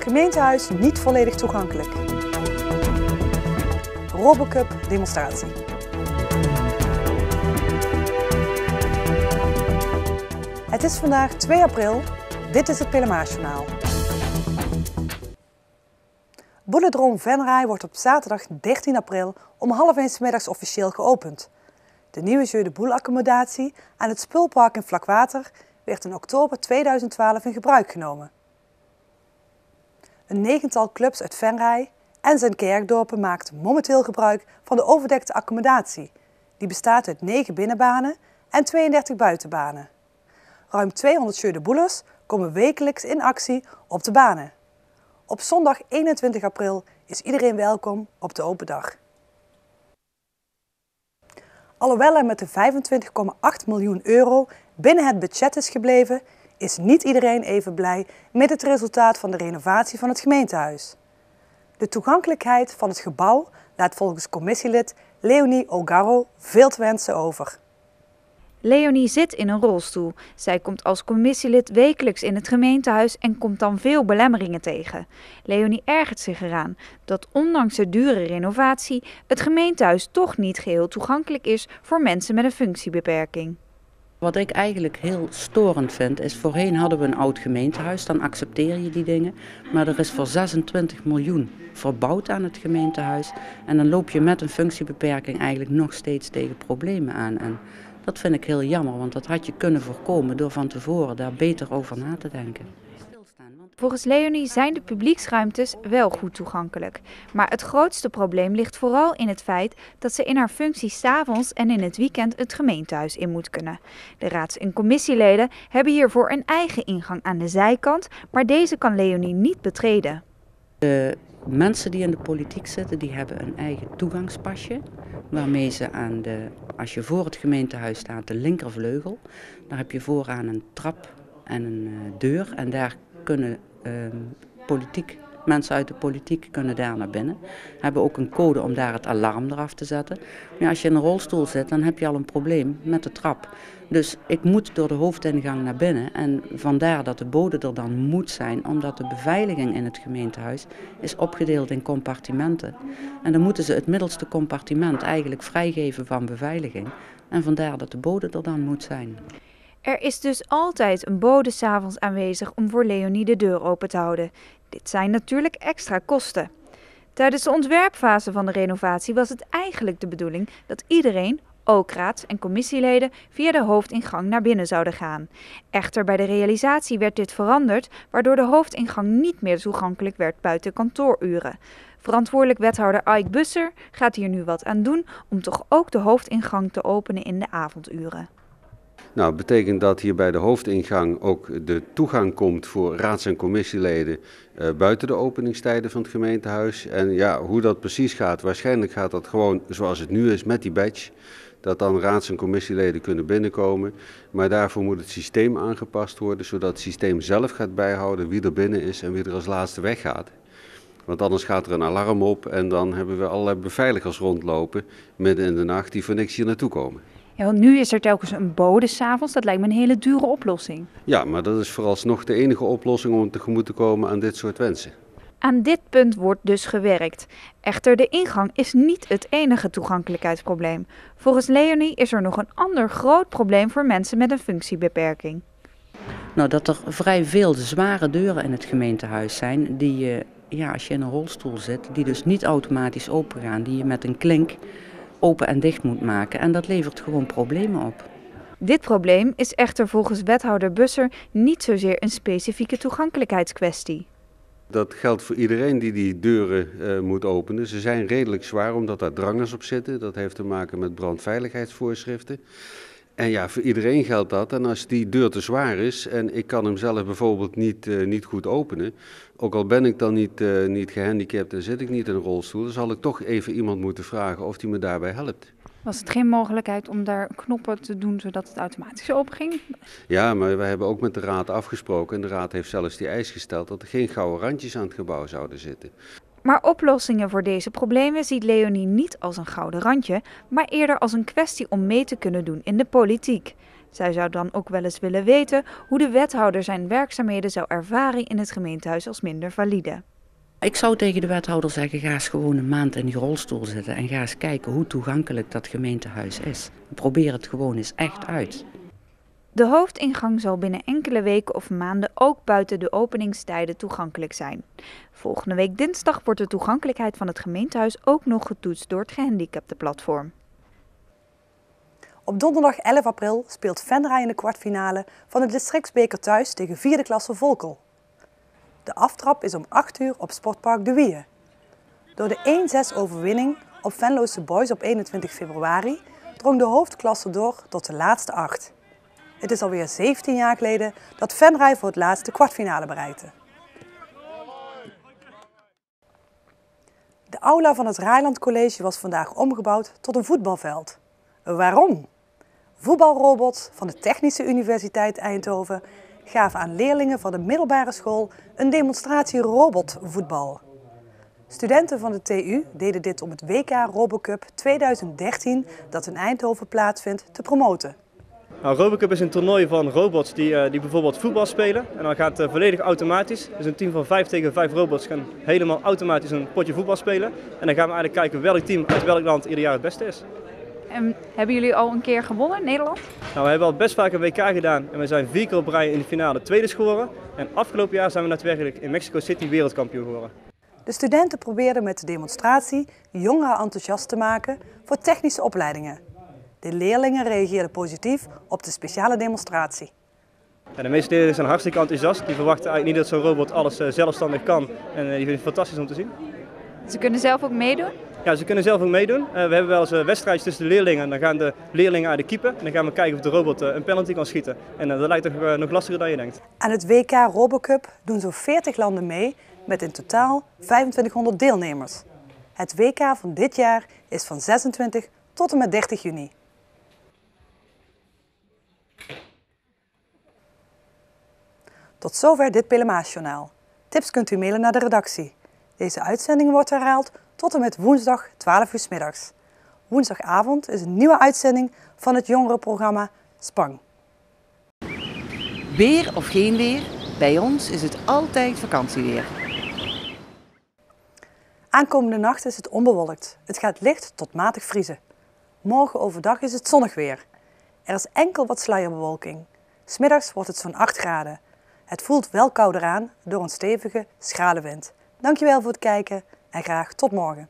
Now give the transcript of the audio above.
Gemeentehuis niet volledig toegankelijk. Robocup demonstratie. Het is vandaag 2 april. Dit is het Pelemaasjournaal. Boulodroom Venray wordt op zaterdag 13 april om 12:30 's middags officieel geopend. De nieuwe Jeu de Boule accommodatie aan het Spulpark in Vlakwater werd in oktober 2012 in gebruik genomen. Een 9-tal clubs uit Venray en zijn kerkdorpen maakt momenteel gebruik van de overdekte accommodatie. Die bestaat uit 9 binnenbanen en 32 buitenbanen. Ruim 200 Jeu de Boules komen wekelijks in actie op de banen. Op zondag 21 april is iedereen welkom op de open dag. Alhoewel er met de 25,8 miljoen euro binnen het budget is gebleven, is niet iedereen even blij met het resultaat van de renovatie van het gemeentehuis. De toegankelijkheid van het gebouw laat volgens commissielid Leonie Ogarro veel te wensen over. Leonie zit in een rolstoel. Zij komt als commissielid wekelijks in het gemeentehuis en komt dan veel belemmeringen tegen. Leonie ergert zich eraan dat ondanks de dure renovatie het gemeentehuis toch niet geheel toegankelijk is voor mensen met een functiebeperking. Wat ik eigenlijk heel storend vind is, voorheen hadden we een oud gemeentehuis, dan accepteer je die dingen. Maar er is voor 26 miljoen verbouwd aan het gemeentehuis. En dan loop je met een functiebeperking eigenlijk nog steeds tegen problemen aan. En dat vind ik heel jammer, want dat had je kunnen voorkomen door van tevoren daar beter over na te denken. Volgens Leonie zijn de publieksruimtes wel goed toegankelijk. Maar het grootste probleem ligt vooral in het feit dat ze in haar functie 's avonds en in het weekend het gemeentehuis in moet kunnen. De raads- en commissieleden hebben hiervoor een eigen ingang aan de zijkant, maar deze kan Leonie niet betreden. De mensen die in de politiek zitten, die hebben een eigen toegangspasje. Waarmee ze als je voor het gemeentehuis staat, de linkervleugel, daar heb je vooraan een trap en een deur. En daar kunnen mensen uit de politiek kunnen daar naar binnen. Hebben ook een code om daar het alarm eraf te zetten. Maar als je in een rolstoel zit, dan heb je al een probleem met de trap. Dus ik moet door de hoofdingang naar binnen. En vandaar dat de bode er dan moet zijn, omdat de beveiliging in het gemeentehuis is opgedeeld in compartimenten. En dan moeten ze het middelste compartiment eigenlijk vrijgeven van beveiliging. En vandaar dat de bode er dan moet zijn. Er is dus altijd een bode 's avonds aanwezig om voor Leonie de deur open te houden. Dit zijn natuurlijk extra kosten. Tijdens de ontwerpfase van de renovatie was het eigenlijk de bedoeling dat iedereen, ook raads- en commissieleden, via de hoofdingang naar binnen zouden gaan. Echter bij de realisatie werd dit veranderd, waardoor de hoofdingang niet meer toegankelijk werd buiten kantooruren. Verantwoordelijk wethouder Aik Busser gaat hier nu wat aan doen om toch ook de hoofdingang te openen in de avonduren. Nou, dat betekent dat hier bij de hoofdingang ook de toegang komt voor raads- en commissieleden buiten de openingstijden van het gemeentehuis. En ja, hoe dat precies gaat, waarschijnlijk gaat dat gewoon zoals het nu is met die badge. Dat dan raads- en commissieleden kunnen binnenkomen. Maar daarvoor moet het systeem aangepast worden, zodat het systeem zelf gaat bijhouden wie er binnen is en wie er als laatste weggaat. Want anders gaat er een alarm op en dan hebben we allerlei beveiligers rondlopen midden in de nacht die voor niks hier naartoe komen. Ja, want nu is er telkens een bode 's avonds. Dat lijkt me een hele dure oplossing. Ja, maar dat is vooralsnog de enige oplossing om tegemoet te komen aan dit soort wensen. Aan dit punt wordt dus gewerkt. Echter, de ingang is niet het enige toegankelijkheidsprobleem. Volgens Leonie is er nog een ander groot probleem voor mensen met een functiebeperking. Nou, dat er vrij veel zware deuren in het gemeentehuis zijn die als je in een rolstoel zit, die dus niet automatisch open gaan, die je met een klink open en dicht moet maken. En dat levert gewoon problemen op. Dit probleem is echter volgens wethouder Busser niet zozeer een specifieke toegankelijkheidskwestie. Dat geldt voor iedereen die die deuren moet openen. Ze zijn redelijk zwaar omdat daar drangers op zitten. Dat heeft te maken met brandveiligheidsvoorschriften. En ja, voor iedereen geldt dat. En als die deur te zwaar is en ik kan hem zelf bijvoorbeeld niet goed openen, ook al ben ik dan niet gehandicapt en zit ik niet in een rolstoel, dan zal ik toch even iemand moeten vragen of die me daarbij helpt. Was het geen mogelijkheid om daar knoppen te doen zodat het automatisch openging? Ja, maar wij hebben ook met de raad afgesproken en de raad heeft zelfs die eis gesteld dat er geen gouden randjes aan het gebouw zouden zitten. Maar oplossingen voor deze problemen ziet Leonie niet als een gouden randje, maar eerder als een kwestie om mee te kunnen doen in de politiek. Zij zou dan ook wel eens willen weten hoe de wethouder zijn werkzaamheden zou ervaren in het gemeentehuis als minder valide. Ik zou tegen de wethouder zeggen, ga eens gewoon een maand in die rolstoel zitten en ga eens kijken hoe toegankelijk dat gemeentehuis is. Probeer het gewoon eens echt uit. De hoofdingang zal binnen enkele weken of maanden ook buiten de openingstijden toegankelijk zijn. Volgende week dinsdag wordt de toegankelijkheid van het gemeentehuis ook nog getoetst door het gehandicaptenplatform. Op donderdag 11 april speelt Venray in de kwartfinale van de districtsbeker thuis tegen 4e klasse Volkel. De aftrap is om 8 uur op Sportpark De Wiehe. Door de 1-6 overwinning op Venlose Boys op 21 februari drong de hoofdklasse door tot de laatste 8. Het is alweer 17 jaar geleden dat Venray voor het laatst de kwartfinale bereikte. De aula van het Raailand College was vandaag omgebouwd tot een voetbalveld. Waarom? Voetbalrobots van de Technische Universiteit Eindhoven gaven aan leerlingen van de middelbare school een demonstratie robotvoetbal. Studenten van de TU deden dit om het WK RoboCup 2013 dat in Eindhoven plaatsvindt te promoten. Nou, RoboCup is een toernooi van robots die bijvoorbeeld voetbal spelen. En dan gaat het volledig automatisch. Dus een team van 5 tegen 5 robots kan helemaal automatisch een potje voetbal spelen. En dan gaan we eigenlijk kijken welk team uit welk land ieder jaar het beste is. En hebben jullie al een keer gewonnen in Nederland? Nou, we hebben al best vaak een WK gedaan en we zijn 4 keer op rij in de finale tweede geworden. En afgelopen jaar zijn we daadwerkelijk in Mexico City wereldkampioen geworden. De studenten probeerden met de demonstratie jongeren enthousiast te maken voor technische opleidingen. De leerlingen reageerden positief op de speciale demonstratie. Ja, de meeste leerlingen zijn hartstikke enthousiast. Die verwachten eigenlijk niet dat zo'n robot alles zelfstandig kan. En die vinden het fantastisch om te zien. Ze kunnen zelf ook meedoen? Ja, ze kunnen zelf ook meedoen. We hebben wel eens wedstrijdjes tussen de leerlingen. En dan gaan de leerlingen uit de keeper. En dan gaan we kijken of de robot een penalty kan schieten. En dat lijkt toch nog lastiger dan je denkt. Aan het WK RoboCup doen zo'n 40 landen mee met in totaal 2500 deelnemers. Het WK van dit jaar is van 26 tot en met 30 juni. Tot zover dit Pelemaasjournaal. Tips kunt u mailen naar de redactie. Deze uitzending wordt herhaald tot en met woensdag 12 uur 's middags. Woensdagavond is een nieuwe uitzending van het jongerenprogramma Spang. Weer of geen weer, bij ons is het altijd vakantieweer. Aankomende nacht is het onbewolkt. Het gaat licht tot matig vriezen. Morgen overdag is het zonnig weer. Er is enkel wat sluierbewolking. 's Middags wordt het zo'n 8 graden. Het voelt wel kouder aan door een stevige, schrale wind. Dankjewel voor het kijken en graag tot morgen.